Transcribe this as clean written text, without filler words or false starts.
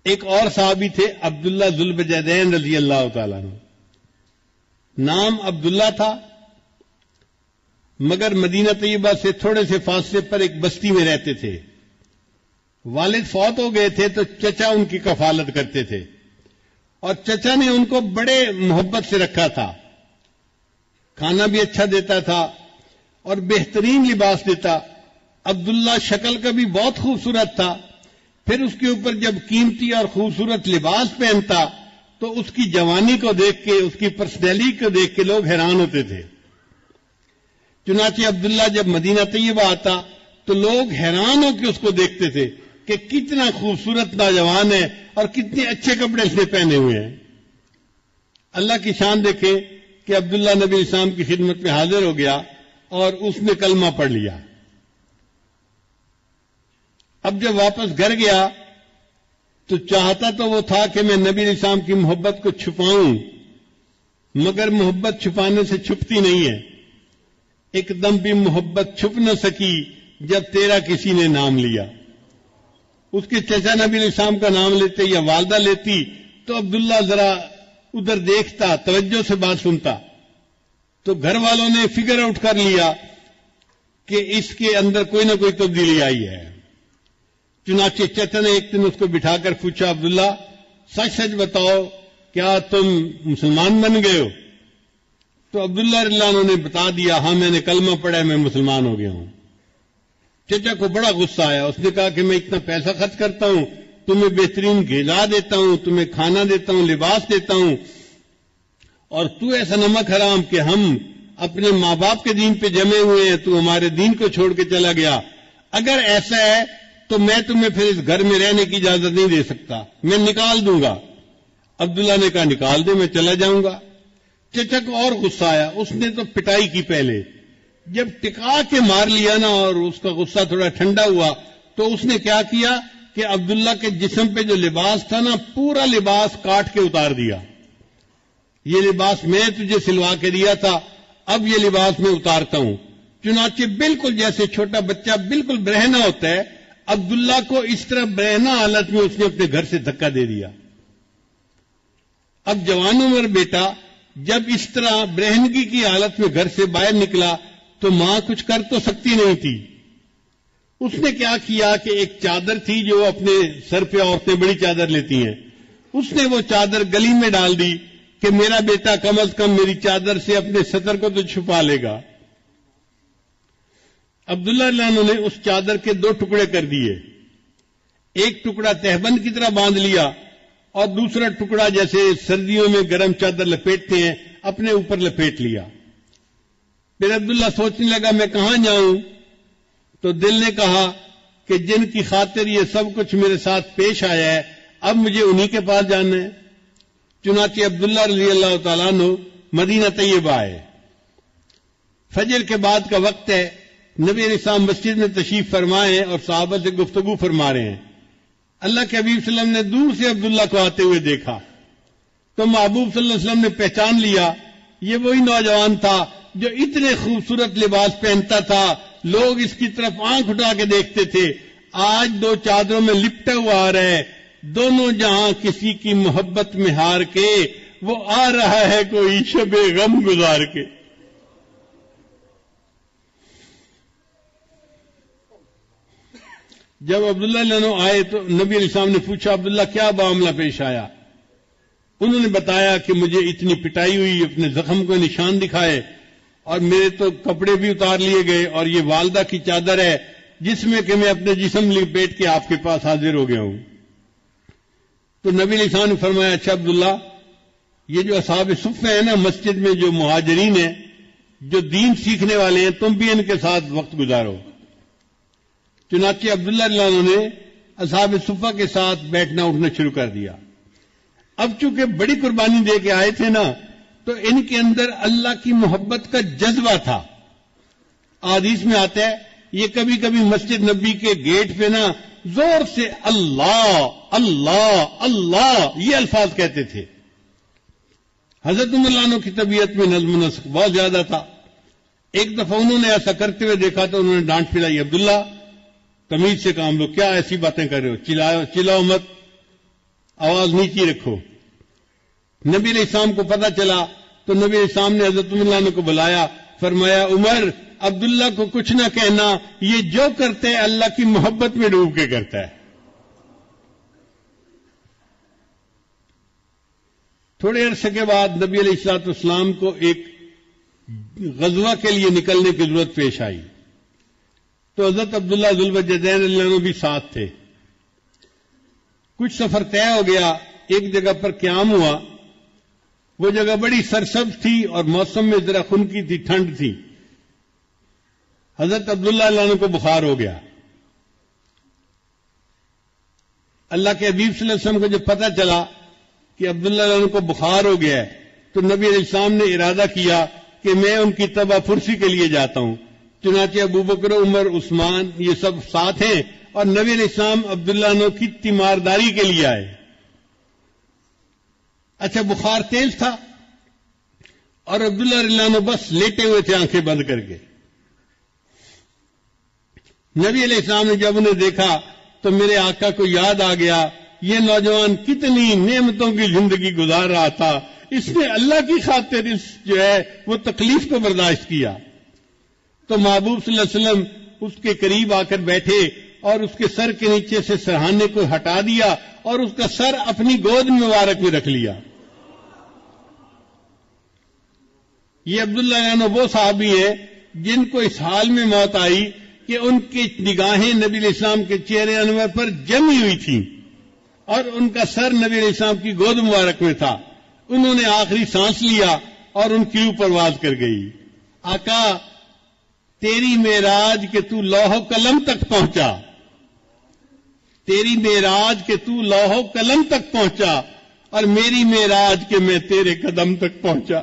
ایک اور صحابی تھے عبداللہ ذوالبجدین رضی اللہ تعالیٰ عنہ. نام عبداللہ تھا، مگر مدینہ طیبہ سے تھوڑے سے فاصلے پر ایک بستی میں رہتے تھے. والد فوت ہو گئے تھے تو چچا ان کی کفالت کرتے تھے، اور چچا نے ان کو بڑے محبت سے رکھا تھا. کھانا بھی اچھا دیتا تھا اور بہترین لباس دیتا. عبداللہ شکل کا بھی بہت خوبصورت تھا، پھر اس کے اوپر جب قیمتی اور خوبصورت لباس پہنتا تو اس کی جوانی کو دیکھ کے، اس کی پرسنالٹی کو دیکھ کے لوگ حیران ہوتے تھے. چنانچہ عبداللہ جب مدینہ طیبہ آتا تو لوگ حیران ہو کے اس کو دیکھتے تھے کہ کتنا خوبصورت نوجوان ہے اور کتنے اچھے کپڑے اس نے پہنے ہوئے ہیں. اللہ کی شان دیکھیں کہ عبداللہ نبی اسلام کی خدمت میں حاضر ہو گیا اور اس نے کلمہ پڑھ لیا. اب جب واپس گھر گیا تو چاہتا تو وہ تھا کہ میں نبی علیہ السلام کی محبت کو چھپاؤں، مگر محبت چھپانے سے چھپتی نہیں ہے. ایک دم بھی محبت چھپ نہ سکی جب تیرا کسی نے نام لیا. اس کے چچا نبی علیہ السلام کا نام لیتے یا والدہ لیتی تو عبداللہ ذرا ادھر دیکھتا، توجہ سے بات سنتا، تو گھر والوں نے فگر آؤٹ کر لیا کہ اس کے اندر کوئی نہ کوئی تبدیلی آئی ہے. چنانچہ چچا نے ایک دن اس کو بٹھا کر پوچھا، عبداللہ سچ سچ بتاؤ کیا تم مسلمان بن گئے ہو؟ تو عبداللہ رضی اللہ عنہ نے بتا دیا، ہاں میں نے کلمہ پڑھا ہے، میں مسلمان ہو گیا ہوں. چچا کو بڑا غصہ آیا. اس نے کہا کہ میں اتنا پیسہ خرچ کرتا ہوں، تمہیں بہترین غذا دیتا ہوں، تمہیں کھانا دیتا ہوں، لباس دیتا ہوں، اور تو ایسا نمک حرام کہ ہم اپنے ماں باپ کے دین پہ جمے ہوئے ہیں، تو ہمارے دین کو چھوڑ کے چلا گیا. اگر ایسا ہے تو میں تمہیں پھر اس گھر میں رہنے کی اجازت نہیں دے سکتا، میں نکال دوں گا. عبداللہ نے کہا نکال دے، میں چلا جاؤں گا. چچا کو اور غصہ آیا. اس نے تو پٹائی کی پہلے. جب ٹکا کے مار لیا نا اور اس کا غصہ تھوڑا ٹھنڈا ہوا تو اس نے کیا کیا کہ عبداللہ کے جسم پہ جو لباس تھا نا، پورا لباس کاٹ کے اتار دیا. یہ لباس میں تجھے سلوا کے دیا تھا، اب یہ لباس میں اتارتا ہوں. چنانچہ بالکل جیسے چھوٹا بچہ بالکل برہنہ ہوتا ہے، عبداللہ کو اس طرح برہنہ حالت میں اس نے اپنے گھر سے دھکا دے دیا. اب جوان عمر بیٹا جب اس طرح برہنگی کی حالت میں گھر سے باہر نکلا تو ماں کچھ کر تو سکتی نہیں تھی. اس نے کیا کیا کہ ایک چادر تھی جو اپنے سر پہ عورتیں بڑی چادر لیتی ہیں، اس نے وہ چادر گلی میں ڈال دی کہ میرا بیٹا کم از کم میری چادر سے اپنے سطر کو تو چھپا لے گا. عبداللہ رضی اللہ عنہ نے اس چادر کے 2 ٹکڑے کر دیے. ایک ٹکڑا تہبند کی طرح باندھ لیا اور دوسرا ٹکڑا جیسے سردیوں میں گرم چادر لپیٹتے ہیں اپنے اوپر لپیٹ لیا. پھر عبداللہ سوچنے لگا میں کہاں جاؤں؟ تو دل نے کہا کہ جن کی خاطر یہ سب کچھ میرے ساتھ پیش آیا ہے اب مجھے انہی کے پاس جانا ہے. چنانچہ عبداللہ رضی اللہ تعالیٰ عنہ مدینہ طیبہ آئے. فجر کے بعد کا وقت ہے. نبی علیہ السلام مسجد میں تشریف فرمائے ہیں اور صحابہ سے گفتگو فرما رہے ہیں. اللہ کے حبیب صلی اللہ علیہ وسلم نے دور سے عبداللہ کو آتے ہوئے دیکھا تو محبوب صلی اللہ علیہ وسلم نے پہچان لیا یہ وہی نوجوان تھا جو اتنے خوبصورت لباس پہنتا تھا، لوگ اس کی طرف آنکھ اٹھا کے دیکھتے تھے. آج 2 چادروں میں لپٹا ہوا آ رہا ہے، دونوں جہاں کسی کی محبت میں ہار کے وہ آ رہا ہے کوئی شب غم گزار کے. جب عبداللہ عنہ آئے تو نبی علیہ السلام نے پوچھا عبداللہ کیا معاملہ پیش آیا؟ انہوں نے بتایا کہ مجھے اتنی پٹائی ہوئی، اپنے زخم کو نشان دکھائے اور میرے تو کپڑے بھی اتار لیے گئے، اور یہ والدہ کی چادر ہے جس میں کہ میں اپنے جسم لپیٹ کے آپ کے پاس حاضر ہو گیا ہوں. تو نبی علیہ السلام نے فرمایا اچھا عبداللہ، یہ جو اصحاب صفہ ہیں نا مسجد میں جو مہاجرین ہیں جو دین سیکھنے والے ہیں، تم بھی ان کے ساتھ وقت گزارو. چنانچہ عبداللہ رضی اللہ عنہ نے اصحاب صفہ کے ساتھ بیٹھنا اٹھنا شروع کر دیا. اب چونکہ بڑی قربانی دے کے آئے تھے نا تو ان کے اندر اللہ کی محبت کا جذبہ تھا. حدیث میں آتا ہے یہ کبھی کبھی مسجد نبی کے گیٹ پہ نا زور سے اللہ اللہ اللہ یہ الفاظ کہتے تھے. حضرت عمر رضی اللہ عنہ کی طبیعت میں نظم و نسق بہت زیادہ تھا. ایک دفعہ انہوں نے ایسا کرتے ہوئے دیکھا تو انہوں نے ڈانٹ پھیلائی، عبداللہ تمیز سے کام لو، کیا ایسی باتیں کر رہے ہو، چلاؤ مت. آواز نیچی رکھو. نبی علیہ السلام کو پتہ چلا تو نبی علیہ السلام نے حضرت عمر کو بلایا, فرمایا عمر عبداللہ کو کچھ نہ کہنا, یہ جو کرتے ہیں اللہ کی محبت میں ڈوب کے کرتا ہے. تھوڑے عرصے کے بعد نبی علیہ الصلوۃ والسلام کو ایک غزوہ کے لیے نکلنے کی ضرورت پیش آئی, تو حضرت عبداللہ ذوالوجہین اللہ عنہ بھی ساتھ تھے. کچھ سفر طے ہو گیا, ایک جگہ پر قیام ہوا. وہ جگہ بڑی سرسبز تھی اور موسم میں ذرا خنکی تھی, ٹھنڈ تھی. حضرت عبداللہ اللہ عنہ کو بخار ہو گیا. اللہ کے حبیب صلی اللہ علیہ وسلم کو جب پتہ چلا کہ عبداللہ اللہ عنہ کو بخار ہو گیا ہے تو نبی علیہ السلام نے ارادہ کیا کہ میں ان کی تباہ پرسی کے لیے جاتا ہوں. چنانچہ ابو بکر, عمر, عثمان یہ سب ساتھ ہیں اور نبی علیہ السلام عبداللہ عنہ کی تیمارداری کے لیے آئے. اچھا بخار تیز تھا اور عبداللہ رضی اللہ عنہ بس لیٹے ہوئے تھے آنکھیں بند کر کے. نبی علیہ السلام نے جب انہیں دیکھا تو میرے آقا کو یاد آ گیا, یہ نوجوان کتنی نعمتوں کی زندگی گزار رہا تھا, اس نے اللہ کی خاطر اس جو ہے وہ تکلیف کو برداشت کیا. تو محبوب صلی اللہ علیہ وسلم اس کے قریب آ کر بیٹھے اور اس کے سر کے نیچے سے سرہانے کو ہٹا دیا اور اس کا سر اپنی گود مبارک میں رکھ لیا. یہ عبداللہ عنہ وہ صحابی ہے جن کو اس حال میں موت آئی کہ ان کی نگاہیں نبی علیہ السلام کے چہرے انور پر جمی ہوئی تھیں اور ان کا سر نبی علیہ السلام کی گود مبارک میں تھا. انہوں نے آخری سانس لیا اور ان کی اوپر پرواز کر گئی. آقا تیری معراج کہ تو لوح و قلم تک پہنچا, تیری معراج کہ تو لوح و قلم تک پہنچا اور میری معراج کہ میں تیرے قدم تک پہنچا.